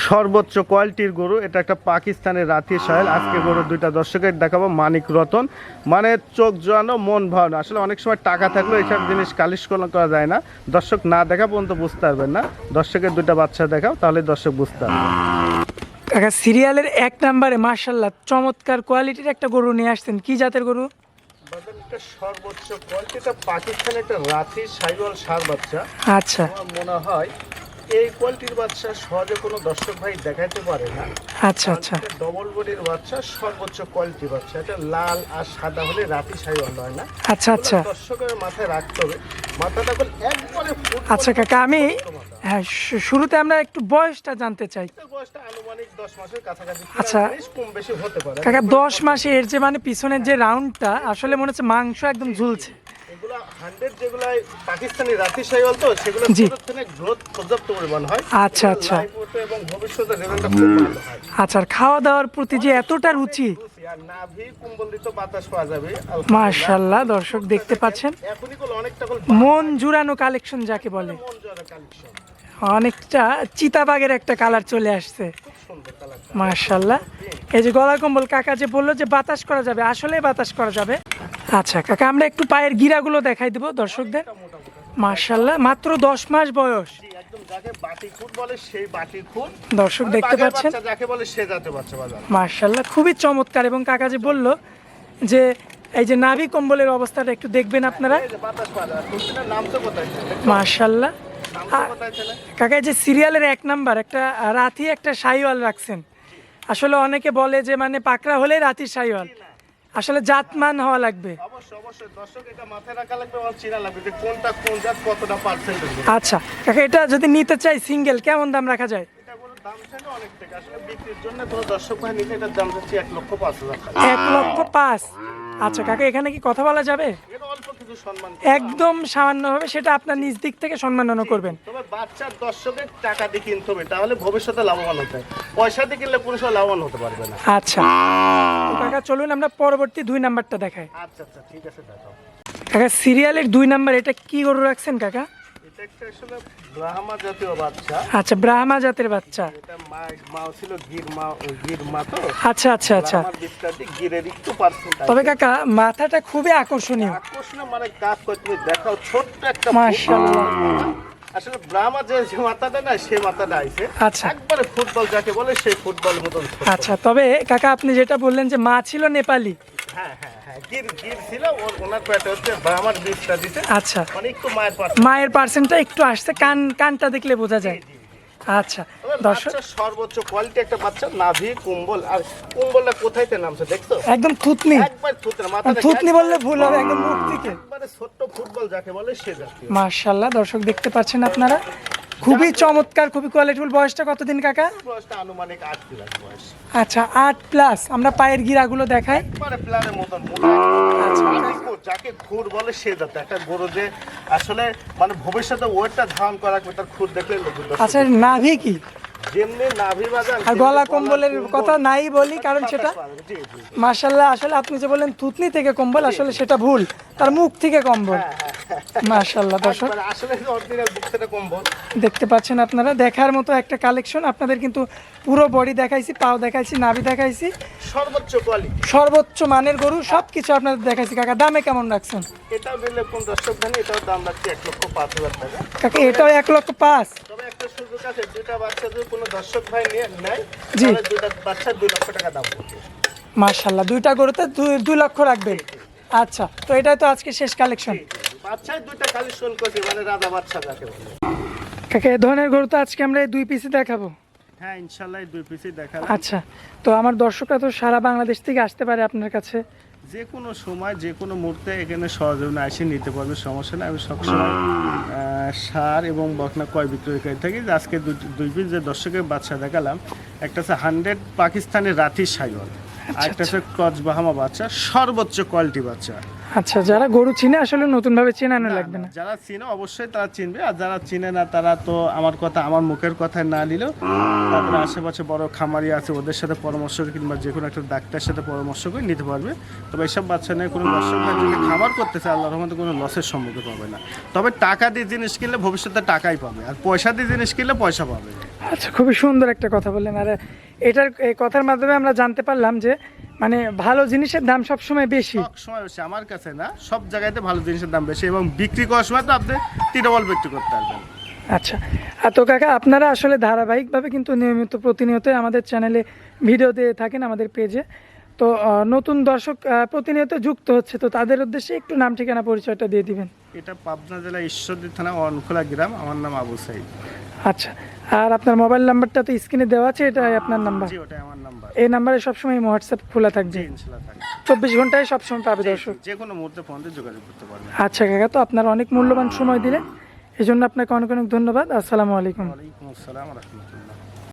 সর্বোচ্চ কোয়ালিটির গরু, এটা একটা পাকিস্তানের রাতি সাহেল। আজকে গরু দুইটা দর্শকের দেখাবো, মানিক রতন, মানে চোখ জোয়ানো মন ভালো। আসলে অনেক সময় টাকা থাকলেও এইসব জিনিস কালিশকরণ করা যায় না, দর্শক না দেখা পর্যন্ত বুঝতে পারবেন না। দর্শকের দুইটা বাচ্চা দেখাও, তাহলে দর্শক বুঝতে পারবে। কাকা সিরিয়ালের 1 নম্বরে মাশাআল্লাহ চমৎকার কোয়ালিটির একটা গরু নিয়ে আসছেন, কি জাতের গরু? সর্বোচ্চ কোয়ালিটিটা পাকিস্তানের একটা রাতি সাইওয়াল সার বাচ্চা। আচ্ছা, আমার মনে হয় এই কোয়ালিটির বাচ্চা সহজে কোনো দর্শক ভাই দেখাইতে পারে না। আচ্ছা আচ্ছা, ডবল বডির বাচ্চা, সর্বোচ্চ কোয়ালিটির বাচ্চা। এটা লাল আর সাদা হলে রাতি সাইওয়াল হয় না। আচ্ছা আচ্ছা, দর্শকের মাথায় রাখতে হবে, মাথাটা একবারে। আচ্ছা কাকা, আমি হ্যাঁ শুরুতে আমরা একটু বয়সটা জানতে চাই। বয়সটা আনুমানিক 10 মাসের কাছাকাছি। আচ্ছা কম বেশি হতে পারে কাকা, 10 মাসে এর যে মানে পিছনের যে রাউন্ডটা আসলে মনে হচ্ছে মাংস একদম ঝুলছে। এগুলো 100 যেগুলো পাকিস্তানি রাতি সাইওয়াল, তো সেগুলো গ্রোথ পর্যাপ্ত পরিমাণ হয়। আচ্ছা আচ্ছা, এবং ভবিষ্যতে রেজাল্টটা খুব ভালো হয়। আচ্ছা, আর খাওয়া দাওয়ার প্রতি যে এতটা রুচি, আর নাভি কম্বলিত বাতাস পাওয়া যাবে। মাশাআল্লাহ দর্শক দেখতে পাচ্ছেন, এখনই অনেকটা মন জুড়ানো কালেকশন যাকে বলে। মন জোড়া কালেকশন, অনেকটা চিতাবাগের একটা কালার চলে আসছে, মাশাআল্লাহ। এই যে গলা কম্বল কাকা যে বললো যে বাতাস করা যাবে, আসলে বাতাস করা যাবে। আচ্ছা কাকা, আমরা একটু পায়ের গিরাগুলো দেখাই দেবো দর্শকদের। মাশাআল্লাহ, মাত্র 10 মাস বয়স। একদম যাকে বাটি খুঁট বলে সেই বাটি খুঁট, দর্শক দেখতে পাচ্ছেন, যাকে বলে সে জাতে বাচ্চা বাজার। মাশাআল্লাহ খুবই চমৎকার। এবং কাকা যে বললো যে এই যে নাভি কম্বলের অবস্থাটা একটু দেখবেন আপনারা, মাশাআল্লাহ। কাকা এই যে সিরিয়ালের 1 নাম্বার একটা রাতি একটা সাইওয়াল রাখছেন, আসলে অনেকে বলে যে মানে পাকড়া হলে রাতি সাইওয়াল, আসলে জাতমান হওয়া লাগবে। অবশ্যই দর্শক এটা মাথায় রাখা লাগবে, আর চিনা লাগবে যে কোনটা কোন জাত, কতটা পার্সেন্ট। আচ্ছা কাকা, এটা যদি নিতে চাই সিঙ্গেল কেমন দাম রাখা যায়? এটা কোনো দাম থাকে অনেক টাকা, আসলে বিক্রির জন্য কোনো দর্শক ভাই নিতে এটার দাম হচ্ছে 1,05,000 টাকা। 1,05,000। আচ্ছা কাকা, এখানে কি কথা বলা যাবে? এটা অল্প কিছু সম্মান একদম সামান্য হবে, সেটা আপনার নিজ দিক থেকে সম্মাননা করবেন। তবে বাচ্চার দর্শকের টাকা দিয়ে কিনতে হবে, তাহলে ভবিষ্যতে লাভবান হতে হয়। পয়সা দিয়ে কিনলে কোনো সময় লাভবান হতে পারবে না। আচ্ছা তো কাকা চলুন আমরা পরবর্তী 2 নাম্বারটা দেখাই। আচ্ছা আচ্ছা, ঠিক আছে, দেখাও। কাকা সিরিয়ালের 2 নাম্বার এটা কি গরু রাখছেন কাকা? এটা একটা আসলে ব্রাহ্মা জাতীয় বাচ্চা। আচ্ছা, ব্রাহ্মা জাতের বাচ্চা। এটা মা ছিল গির মা তো। আচ্ছা আচ্ছা আচ্ছা, আমার বিস্তারিত গিরের একটু পার্সেন্ট। তবে কাকা মাথাটা খুবই আকর্ষণীয়। আকর্ষণীয় মানে কাজ করে তুমি দেখাও, ছোট্ট একটা মাশাআল্লাহ। আসলে ব্রাহ্মা যে মাথাটা না, সেই মাথাটা আইছে আচ্ছা, একবারে ফুটবল যাকে বলে সেই ফুটবলের মতন। আচ্ছা তবে কাকা আপনি যেটা বললেন যে মা ছিল নেপালি, হ্যাঁ হ্যাঁ হ্যাঁ, গির ছিল ওনার পেটে হচ্ছে ব্রাহ্মার বীজটা দিতে। আচ্ছা, মানে একটু মায়ের পার্সেন্টটা একটু আসছে, কানটা দেখলে বোঝা যায়। আচ্ছা দর্শক, সর্বোচ্চ কোয়ালিটি একটা বাচ্চা, নাভি কম্বল, আর কম্বলটা কোথায় নামছে দেখছো? একদম থুতনি, একবার থুতনি, মাথা থুতনি বললে ভুল হবে, একদম মুখ থেকে একবারে ছোট্ট ফুটবল যাকে বলে সে জাতীয়। মাশাআল্লাহ দর্শক দেখতে পাচ্ছেন আপনারা, খুবই চমৎকার, খুবই কোয়ালিটিফুল। বয়সটা কতদিন কাকা? বয়সটা আনুমানিক 8 প্লাস বয়স। আচ্ছা 8+। আমরা পায়ের গিরাগুলো দেখাই। একবারে প্লানের মতন যাকে খুর বলে সে জাতীয় একটা গরু, যে আসলে মানে ভবিষ্যতে ওয়েটটা ধারণ করা, তার খুর দেখলে লোক। আচ্ছা নাভি কি? যেমনি নাভি বাজার আর গলা কম্বলের কথা নাই বলি, কারণ সেটা মাশাআল্লাহ, আসলে আপনি যে বললেন থুতনি থেকে কম্বল, আসলে সেটা ভুল, তার মুখ থেকে কম্বল। মাশাআল্লাহ দর্শক আসলে অরিজিনাল বুক থেকে কম্বল দেখতে পাচ্ছেন আপনারা, দেখার মতো একটা কালেকশন। আপনাদের কিন্তু পুরো বডি দেখাইছি, পাও দেখাইছি, নাভি দেখাইছি, সর্বোচ্চ কোয়ালিটি, সর্বোচ্চ মানের গরু সবকিছু আপনাদের দেখাইছি। কাকা দামে কেমন রাখছেন? এটাও নিলে কোন দর্শক জানে, এটাও দাম রাখছে 1,05,000 টাকা। কাকা এটাও 1,05,000। তবে একটা সুযোগ আছে, দুইটা বাচ্চা যদি কোনো দর্শক ভাই নিয়ে নেয়, জি, তাহলে দুইটা বাচ্চা 2 লক্ষ টাকা দাম পড়বে। মাশাআল্লাহ, 2টা গরুতে 2 লক্ষ রাখবেন। আচ্ছা, তো এটাই তো আজকে শেষ কালেকশন। বাচ্চায় 2টা কালেকশন করছি, মানে রাজা বাচ্চা যাকে বলে। কাকা এই ধরনের গরু তো আজকে আমরা এই 2 পিসই দেখাবো। হ্যাঁ ইনশাআল্লাহ এই 2 পিসই দেখাবো। আচ্ছা, তো আমার দর্শকরা তো সারা বাংলাদেশ থেকে আসতে পারে আপনার কাছে, যে কোনো সময় যে কোনো মুহূর্তে এখানে সহযোগিতা এসে নিতে পারবে, সমস্যা নেই। আমি সবসময় সার এবং বকনা ক্রয় বিক্রয় করে থাকি। আজকে 2 পিস যে দর্শকের বাচ্চা দেখালাম, একটা হচ্ছে 100 পাকিস্তানের রাতি সাইওয়াল, আর একটা হচ্ছে ক্রস ব্রাহ্মা বাচ্চা, সর্বোচ্চ কোয়ালিটি বাচ্চা। আচ্ছা, যারা গরু চিনে আসলে নতুনভাবে চেনানো লাগবে না, যারা চিনে অবশ্যই তারা চিনবে, আর যারা চিনে না তারা তো আমার কথা, আমার মুখের কথায় না নিলেও তারপরে আশেপাশে বড় খামারি আছে, ওদের সাথে পরামর্শ করে কিংবা যে কোনো একটা ডাক্তারের সাথে পরামর্শ করে নিতে পারবে। তবে এইসব বাচ্চা নিয়ে কোনো দর্শক যদি খামার করতে চায়, আল্লাহর রহমতে কোনো লসের সম্মুখীন পাবে না। তবে টাকা দিয়ে জিনিস কিনলে ভবিষ্যতে টাকাই পাবে, আর পয়সা দিয়ে জিনিস কিনলে পয়সা পাবে। আচ্ছা, খুবই সুন্দর একটা কথা বললেন। আর এটার এই কথার মাধ্যমে আমরা জানতে পারলাম যে মানে ভালো জিনিসের দাম সবসময় বেশি। সব সময় বেশি, আমার কাছে না, সব জায়গাতে ভালো জিনিসের দাম বেশি এবং বিক্রি করার সময় তো আপনি ডবল বিক্রি করতে পারবেন। আচ্ছা, আর তো কাকা আপনারা আসলে ধারাবাহিকভাবে কিন্তু নিয়মিত প্রতিনিয়ত আমাদের চ্যানেলে ভিডিও দিয়ে থাকেন আমাদের পেজে। তো নতুন দর্শক প্রতিনিয়ত যুক্ত হচ্ছে, তো তাদের উদ্দেশ্যে একটু নাম ঠিকানা পরিচয়টা দিয়ে দিবেন। এটা পাবনা জেলা ঈশ্বরদী থানা অনখোলা গ্রাম, আমার নাম আবু সাইদ। আচ্ছা, আর আপনার মোবাইল নাম্বারটা তো স্ক্রিনে দেওয়া আছে, এটাই আপনার নাম্বার? জি, ওটাই আমার নাম্বার। এই নাম্বারে সবসময় হোয়াটসঅ্যাপ খোলা থাকবে? জি, ইনশাআল্লাহ থাকবে। 24 ঘন্টায় সবসময় পাবে দর্শক? যে কোনো মুহূর্তে ফোন দিয়ে যোগাযোগ করতে পারবেন। আচ্ছা কাকা, তো আপনার অনেক মূল্যবান সময় দিলেন, এই জন্য আপনাকে অনেক অনেক ধন্যবাদ। আসসালামু আলাইকুম। ওয়ালাইকুম আসসালাম ওয়া রাহমাতুল্লাহ।